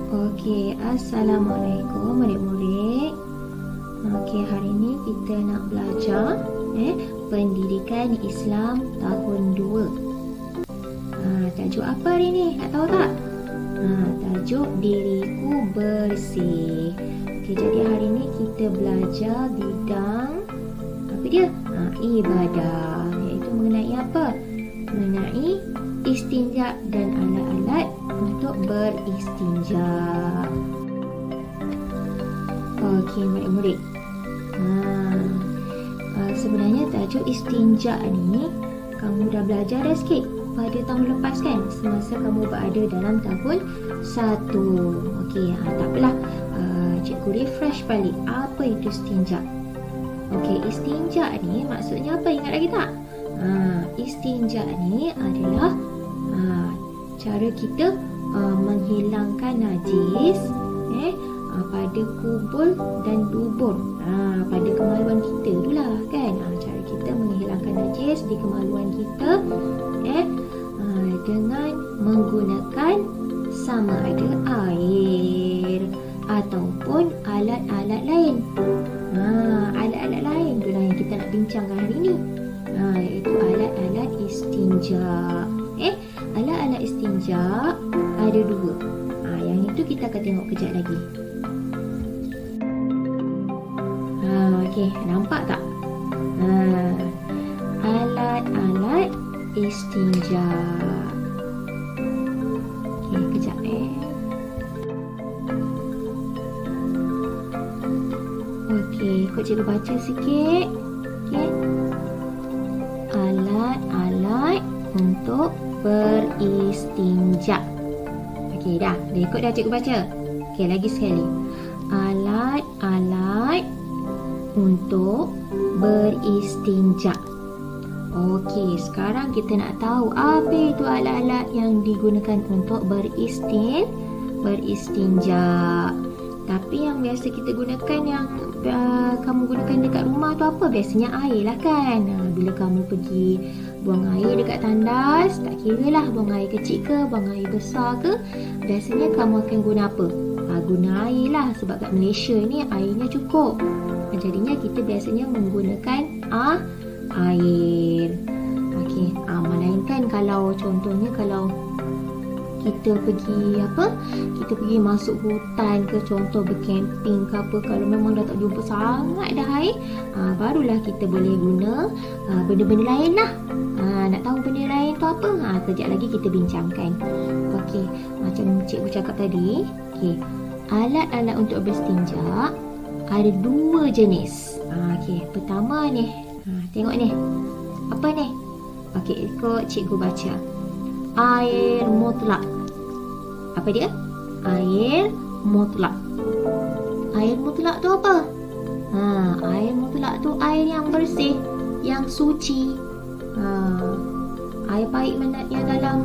Okey, Assalamualaikum murid-murid. Okey, hari ni kita nak belajar Pendidikan Islam tahun 2. Tajuk apa hari ni? Nak tahu tak? Tajuk Diriku Bersih. Okey, jadi hari ni kita belajar bidang apa dia? Ibadah. Iaitu mengenai apa? Mengenai istinja dan alat-alat untuk beristinja. Okey, murid-murid. Sebenarnya tajuk istinja ni kamu dah belajar dah sikit pada tahun lepas kan, semasa kamu berada dalam tahun 1. Okey, tak apalah. Cikgu refresh balik apa itu istinja. Okey, istinja ni maksudnya apa? Ingat lagi tak? Istinja ni adalah cara kita menghilangkan najis pada kubul dan dubur, pada kemaluan kita itulah kan. Cara kita menghilangkan najis di kemaluan kita dengan menggunakan sama ada air ataupun alat-alat lain. Alat-alat lain itulah yang kita nak bincangkan hari ni, iaitu alat-alat istinja. Alat-alat istinja ada 2. Yang itu kita akan tengok kejap lagi. Okey, nampak tak? Alat-alat istinja. Okey, kejap Okey, ikut cikgu baca sikit. Okey. Alat-alat untuk beristinja. Okey, dah ikut dah cikgu baca. Okey, lagi sekali. Alat-alat untuk beristinja. Okey, sekarang kita nak tahu apa itu alat-alat yang digunakan untuk beristinja. Tapi yang biasa kita gunakan, yang kamu gunakan dekat rumah tu apa? Biasanya air lah kan. Bila kamu pergi buang air dekat tandas, tak kira lah buang air kecil ke, buang air besar ke, biasanya kamu akan guna apa? Guna air lah, sebab kat Malaysia ni airnya cukup. Jadinya kita biasanya menggunakan air. Okey, melainkan kalau contohnya kalau kita pergi kita pergi masuk hutan ke, contoh bercamping ke apa, kalau memang dah tak jumpa sangat dah air, barulah kita boleh guna benda-benda lain lah. Nak tahu benda lain tu apa? Kejap lagi kita bincangkan. Okey, macam cikgu cakap tadi, okey, alat-alat untuk beristinja ada 2 jenis. Okey, pertama ni, tengok ni. Apa ni? Okey, ikut cikgu baca. Air mutlak. Apa dia? Air mutlak. Air mutlak tu apa? Air mutlak tu air yang bersih, yang suci. Air baik mana yang dalam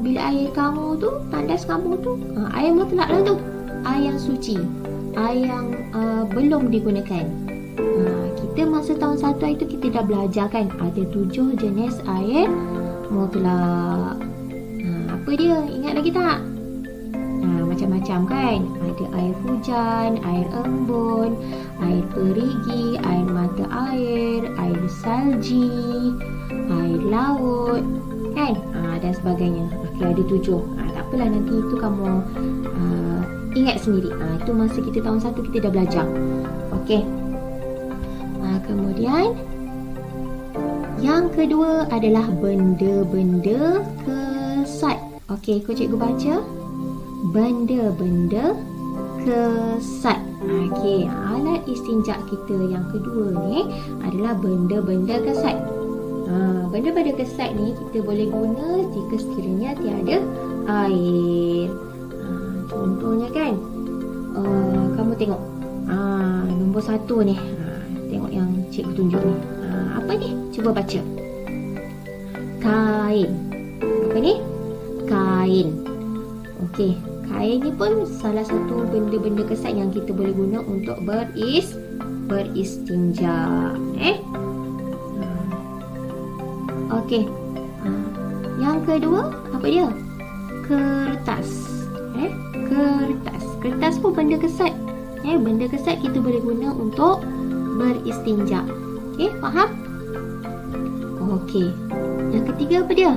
bilik air kamu tu, tandas kamu tu, air mutlak lah tu. Air yang suci, air yang belum digunakan. Kita masa tahun 1 itu kita dah belajar kan, ada 7 jenis air mutlak. Apa dia? Ingat lagi tak? Macam-macam kan. Ada air hujan, air embun, air perigi, air mata air, air salji, air laut kan, dan sebagainya. Okey, ada 7. Tak apalah, nanti itu kamu ingat sendiri. Itu masa kita tahun 1 kita dah belajar. Okey. Kemudian yang kedua adalah benda-benda kesat. Okey, ikut cikgu baca. Benda-benda kesat. Okey, alat istinja kita yang kedua ni adalah benda-benda kesat. Benda-benda kesat ni kita boleh guna jika sekiranya tiada air. Contohnya kan, kamu tengok nombor 1 ni. Tengok yang cikgu tunjuk ni. Apa ni? Cuba baca. Kain. Apa ni? Kain. Okey, kain ni pun salah satu benda-benda kesat yang kita boleh guna untuk beristinja. Okey. Yang kedua, apa dia? Kertas. Kertas. Kertas pun benda kesat. Benda kesat kita boleh guna untuk beristinja. Faham? Okey. Yang ketiga apa dia?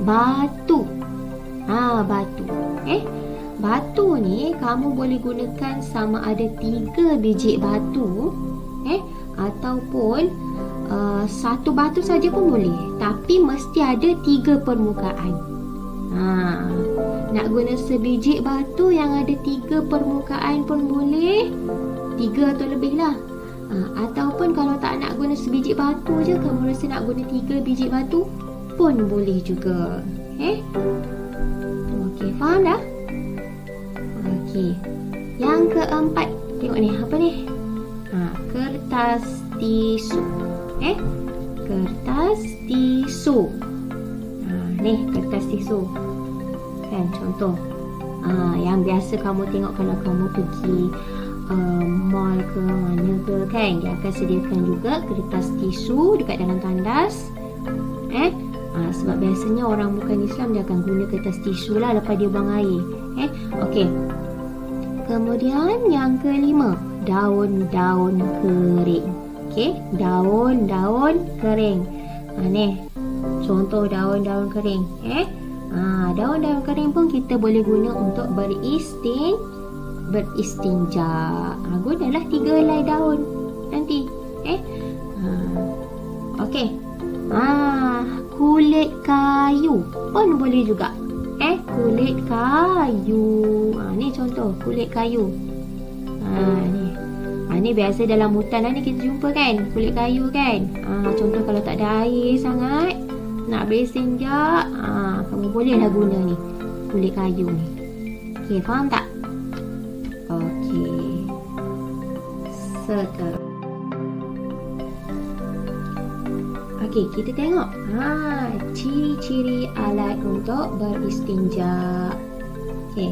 Batu. Batu. Batu ni kamu boleh gunakan sama ada 3 biji batu ataupun satu batu saja pun boleh, tapi mesti ada 3 permukaan. Nak guna sebiji batu yang ada 3 permukaan pun boleh, 3 atau lebih lah. Ataupun kalau tak nak guna sebiji batu je, kamu rasa nak guna 3 biji batu pun boleh juga. Okey, faham dah? Okey. Yang keempat, tengok ni, apa ni? Kertas tisu. Kertas tisu. Ni kertas tisu. Kan contoh. Yang biasa kamu tengok kalau kamu pergi mall ke mana ke kan, dia akan sediakan juga kertas tisu dekat dalam tandas. Sebab biasanya orang bukan Islam dia akan guna kertas tisu lah lepas dia buang air. Okey. Kemudian yang kelima, daun-daun kering. Daun-daun kering. Ni contoh daun-daun kering. Daun-daun kering pun kita boleh guna untuk beristinja. Gunalah 3 helai daun nanti. Okey. Kulit kayu pun boleh juga. Kulit kayu. Ni contoh kulit kayu. Ni biasa dalam hutan ni kita jumpa kan, kulit kayu kan. Contoh kalau tak ada air sangat, nak beristinja, kamu bolehlah guna ni kulit kayu ni. Okey, faham tak? Okey. Seterusnya. Okey, kita tengok ciri-ciri alat untuk beristinja. Okey,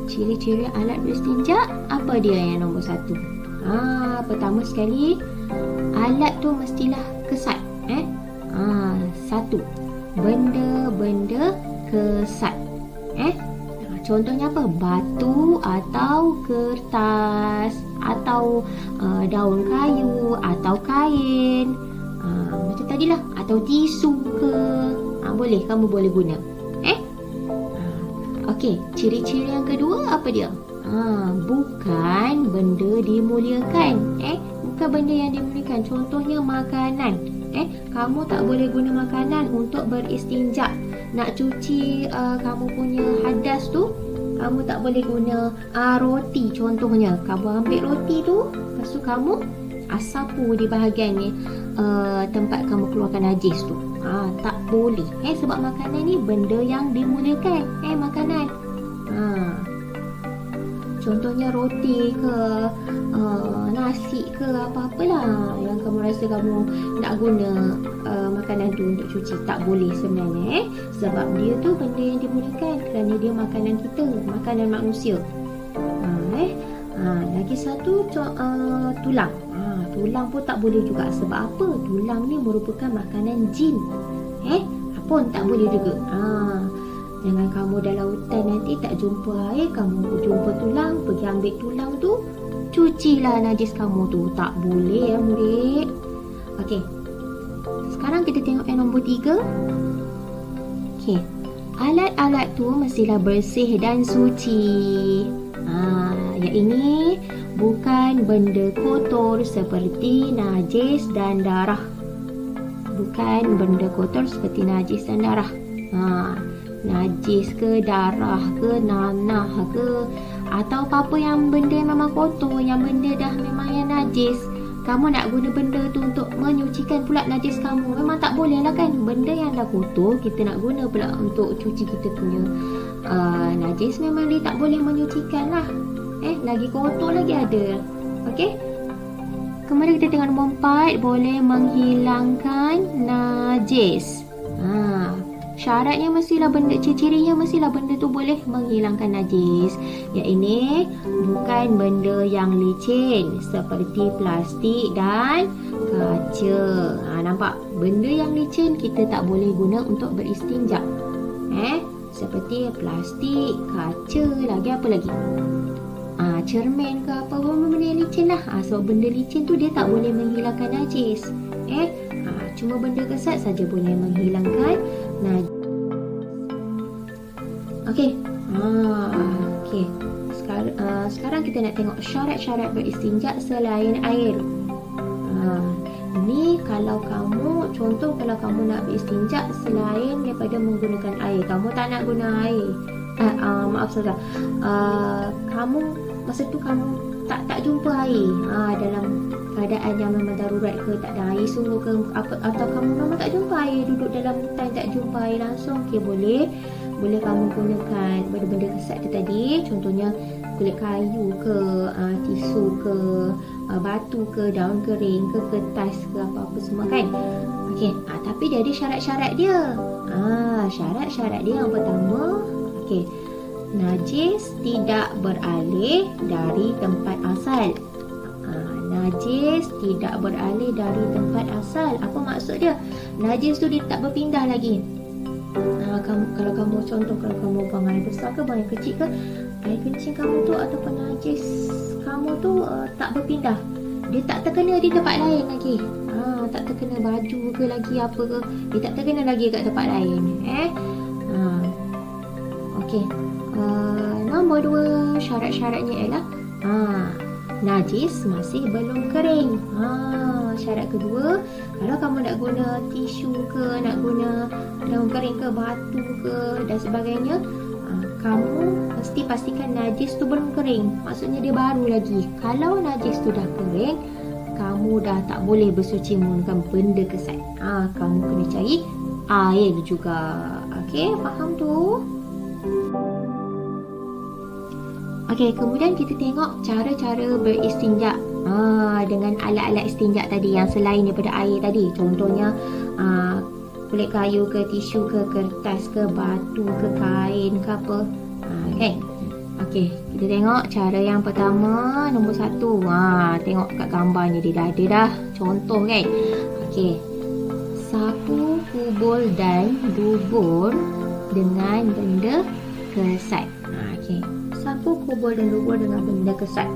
ciri-ciri alat beristinja, apa dia yang nombor 1? Pertama sekali, alat tu mestilah kesat. Satu, benda-benda kesat. Contohnya apa? Batu atau kertas atau daun kayu atau kain. Macam tadilah, atau tisu ke. Boleh, kamu boleh guna. Okey, ciri-ciri yang kedua apa dia? Bukan benda dimuliakan. Bukan benda yang dimuliakan. Contohnya makanan. Kamu tak boleh guna makanan untuk beristinja. Nak cuci kamu punya hadas tu, kamu tak boleh guna roti contohnya. Kamu ambil roti tu, lepas tu kamu sapu di bahagian ni tempat kamu keluarkan najis tu. Tak boleh. Sebab makanan ni benda yang dimuliakan. Makanan. Contohnya roti ke nasi ke apa-apalah yang kamu rasa kamu nak guna makanan tu untuk cuci, tak boleh sebenarnya. Sebab dia tu benda yang dimuliakan kerana dia makanan kita, makanan manusia. Lagi satu tulang. Tulang pun tak boleh juga. Sebab apa? Tulang ni merupakan makanan jin. Pun tak boleh juga. Jangan kamu dalam hutan nanti tak jumpa air, kamu jumpa tulang, pergi ambil tulang tu, cucilah najis kamu tu. Tak boleh ya murid. Okey. Sekarang kita tengok yang nombor 3. Okey. Alat-alat tu mestilah bersih dan suci. Yang ini bukan benda kotor seperti najis dan darah. Bukan benda kotor seperti najis dan darah. Najis ke, darah ke, nanah ke, atau apa-apa yang benda yang memang kotor, yang benda dah memang yang najis, kamu nak guna benda tu untuk menyucikan pula najis kamu, memang tak boleh lah kan. Benda yang dah kotor kita nak guna pula untuk cuci kita punya najis, memang dia tak boleh menyucikan lah. Lagi kotor lagi ada. Okey. Kemudian kita tengok nombor 4, boleh menghilangkan najis. Syaratnya mestilah benda, ciri-cirinya mestilah benda tu boleh menghilangkan najis. Yang ini bukan benda yang licin seperti plastik dan kaca. Nampak? Benda yang licin kita tak boleh guna untuk beristinja. Seperti plastik, kaca, lagi apa lagi? Cermin ke apa pun benda yang licin lah. Sebab benda licin tu dia tak boleh menghilangkan najis. Cuma benda kesat saja boleh menghilangkan najis. Okey. Okey. Sekarang kita nak tengok syarat-syarat beristinja selain air. Ini kalau kamu, contoh kalau kamu nak beristinja selain daripada menggunakan air, kamu tak nak guna air. Maaf Ustazah. Kamu masa tu kamu tak jumpa air. Dalam keadaan yang memang darurat ke, tak ada air sungguh ke apa, atau kamu memang tak jumpa air, duduk dalam hutan tak jumpa air langsung, boleh kamu gunakan benda-benda kesat tu tadi. Contohnya kulit kayu ke, tisu ke, batu ke, daun kering ke, kertas ke, apa-apa semua kan. Okey, tapi dia ada syarat-syarat dia. Syarat-syarat dia yang pertama, okey, najis tidak beralih dari tempat asal. Najis tidak beralih dari tempat asal. Apa maksud dia? Najis tu dia tak berpindah lagi. Kalau kamu contoh, kalau kamu buang air besar ke, buang air kecil ke, air kencing kamu tu ataupun najis kamu tu tak berpindah. Dia tak terkena di tempat lain lagi. Tak terkena baju ke lagi apa ke, dia tak terkena lagi kat tempat lain. Okey. Nombor 2 syarat-syaratnya ialah najis masih belum kering. Syarat kedua, kalau kamu nak guna tisu ke, nak guna daun kering ke, batu ke dan sebagainya, kamu mesti pastikan najis tu belum kering. Maksudnya dia baru lagi. Kalau najis tu dah kering, kamu dah tak boleh bersuci menggunakan benda kesat. Kamu kena cari air juga. Okey, faham tu? Okey, kemudian kita tengok cara-cara beristinja dengan alat-alat istinja tadi yang selain daripada air tadi. Contohnya kulit kayu ke, tisu ke, kertas ke, batu ke, kain ke apa. Kan? Okey, kita tengok cara yang pertama, nombor 1. Tengok kat gambarnya dia dah ada dah. Contoh kan? Okey. Sapu, kubur dan dubur dengan benda kesat. Okey. Sapu, kubur dan dubur dengan benda kesat.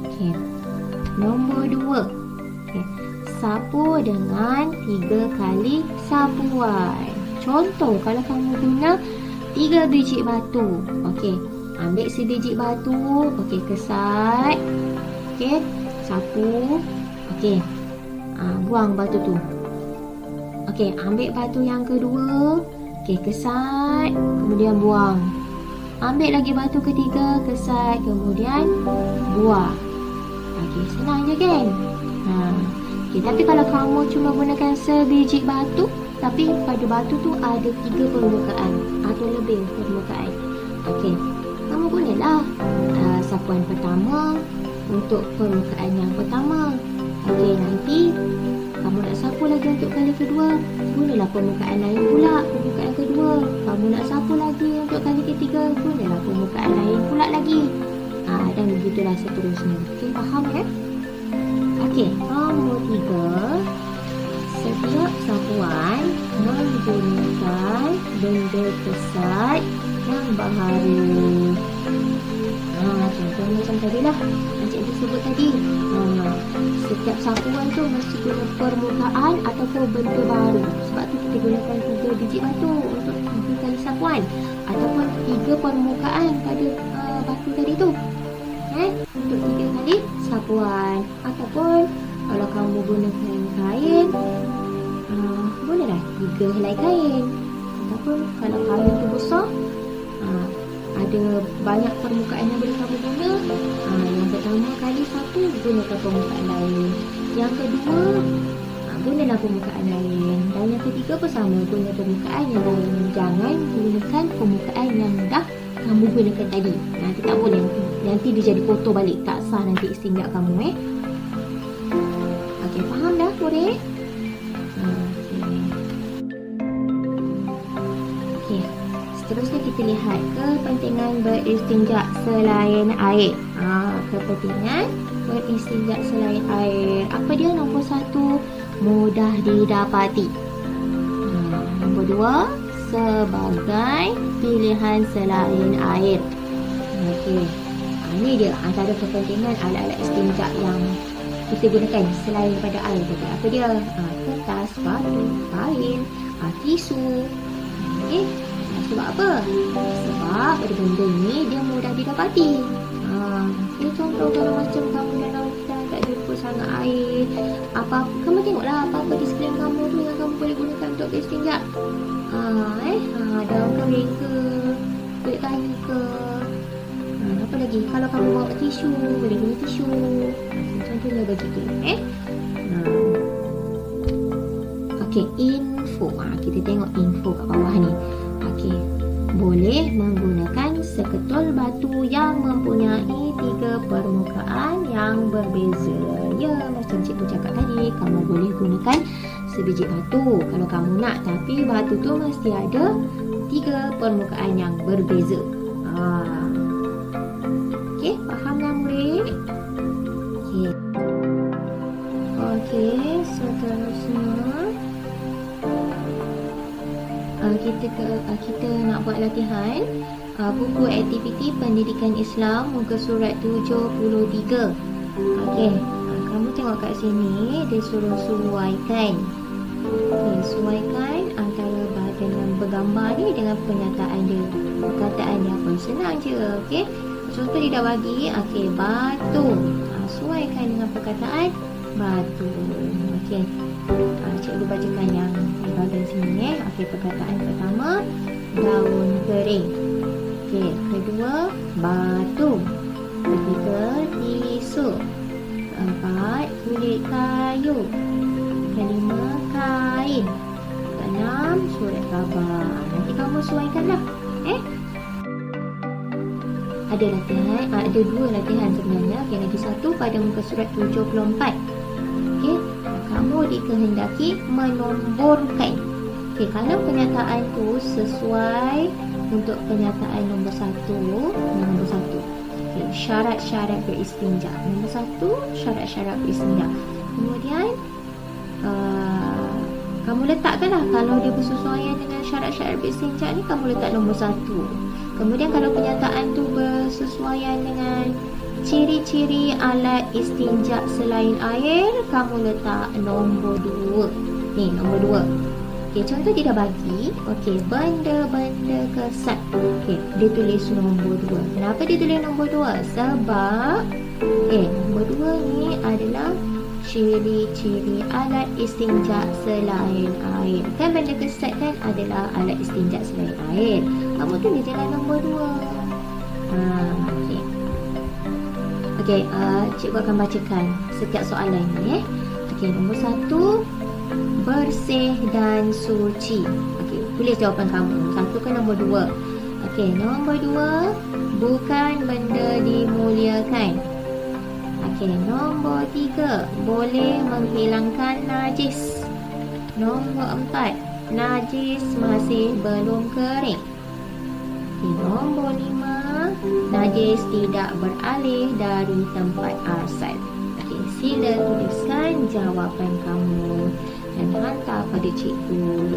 Okey. Nombor 2. Okey. Sapu dengan 3 kali sapuan. Contoh, kalau kamu guna 3 biji batu. Okey. Ambil sebiji batu. Okey, kesat. Okey. Sapu. Okey. Buang batu tu. Okey, ambil batu yang kedua. Okey, kesat, kemudian buang. Ambil lagi batu ketiga, kesat, kemudian buang. Okey, senang je kan? Okey, tapi kalau kamu cuma gunakan sebiji batu, tapi pada batu tu ada 3 permukaan atau lebih permukaan. Okey, kamu gunalah sapuan pertama untuk permukaan yang pertama. Okey, nanti kamu nak sapu lagi untuk kali kedua, gunalah permukaan lain pula, permukaan kedua. Kamu nak sapu lagi untuk kali ketiga, gunalah permukaan lain pula lagi. Dan begitulah seterusnya. Okey, faham ya? Okey, nombor 3. Setiap sapuan menggunakan benda kesat yang baharu. Contohnya macam tadilah Encik sebut tadi. Setiap sapuan tu mesti guna permukaan ataupun benda baru. Sebab tu kita gunakan 3 biji batu untuk 3 kali sapuan, ataupun 3 permukaan pada batu tadi tu untuk 3 kali sapuan. Ataupun kalau kamu gunakan kain, gunalah 3 helai kain. Ataupun kalau kain tu besar, ada banyak permukaan yang boleh kamu guna. Yang pertama kali satu, gunakan permukaan lain. Yang kedua, gunalah permukaan lain. Dan yang ketiga pun sama, guna permukaan yang lain. Jangan gunakan permukaan yang dah kamu gunakan tadi. Nanti tak boleh. Nanti dia jadi kotor balik. Tak sah nanti istinja kamu. Okey, faham dah murid? Okey. kita lihat kepentingan beristinja selain air. Kepentingan beristinja selain air. Apa dia? Nombor 1, mudah didapati. Nombor 2, sebagai pilihan selain air. Okey. Ini dia antara kepentingan alat-alat istinja yang kita gunakan selain daripada air. Apa dia? Kertas, batu, kain, tisu. Okey. Sebab apa? Sebab pada benda ni dia mudah didapati. Contoh kalau macam kamu dalam hutan tak jumpa sangat air, kamu tengoklah apa-apa di sekeliling kamu tu yang kamu boleh gunakan untuk beristinja. Daun kering ke, kulit kayu ke, apa lagi? Kalau kamu bawa tisu, boleh guna tisu. Contohnya begitu. Okey, info. Kita tengok info kat bawah ni. Okey, boleh menggunakan seketul batu yang mempunyai 3 permukaan yang berbeza. Ya, macam cikgu cakap tadi, kamu boleh gunakan sebiji batu kalau kamu nak, tapi batu tu mesti ada 3 permukaan yang berbeza. Okey, fahamlah murid? Okey, seterusnya kita nak buat latihan buku aktiviti pendidikan Islam muka surat 73. Okey, kamu tengok kat sini dia suruh suaikan. Suaikan antara bahagian yang bergambar ni dengan pernyataan dia. Perkataan dia pun senang je. Okey, contoh dia dah bagi. Okey, batu. Suaikan dengan perkataan batu. Okey, cikgu bacakan yang di bahagian sini. Okey, perkataan pertama, daun kering. Okey, kedua, batu. Ketiga, tisu. Keempat, kulit kayu. Kelima, kain. Keenam, surat khabar. Nanti kamu suaikanlah. Ada latihan, ada 2 latihan sebenarnya. Okey, lagi satu pada muka surat 74. Okey, kamu dikehendaki menomborkan. Okey, kalau pernyataan tu sesuai untuk pernyataan nombor 1, nombor 1. Okey, syarat-syarat beristinja. Nombor 1, syarat-syarat beristinja. Kemudian kamu letakkanlah kalau dia bersesuaian dengan syarat-syarat beristinja ni, kamu letak nombor 1. Kemudian kalau pernyataan tu bersesuaian dengan ciri-ciri alat istinja selain air, kamu letak nombor 2. Ni nombor 2. Okey, contoh dia dah bagi. Okey, benda-benda kesat. Okey, dia tulis nombor 2. Kenapa dia tulis nombor 2? Sebab nombor 2 ni adalah ciri-ciri alat istinja selain air. Kan benda kesat kan adalah alat istinja selain air. Kamu tulis jalan nombor 2. Okey. Okey, cikgu akan bacakan setiap soalan ni. Okey, nombor 1, bersih dan suci. Okey, tulis jawapan kamu. Nombor 1 ke nombor 2? Okey, nombor 2, bukan benda dimuliakan. Okey, nombor 3, boleh menghilangkan najis. Nombor 4, najis masih belum kering. Okey, nombor 5, najis tidak beralih dari tempat asal. Okey, sila tuliskan jawapan kamu dan hantar pada cikgu,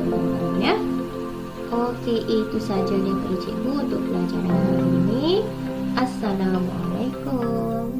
ya. Okey, itu saja daripada cikgu untuk pelajaran hari ini. Assalamualaikum.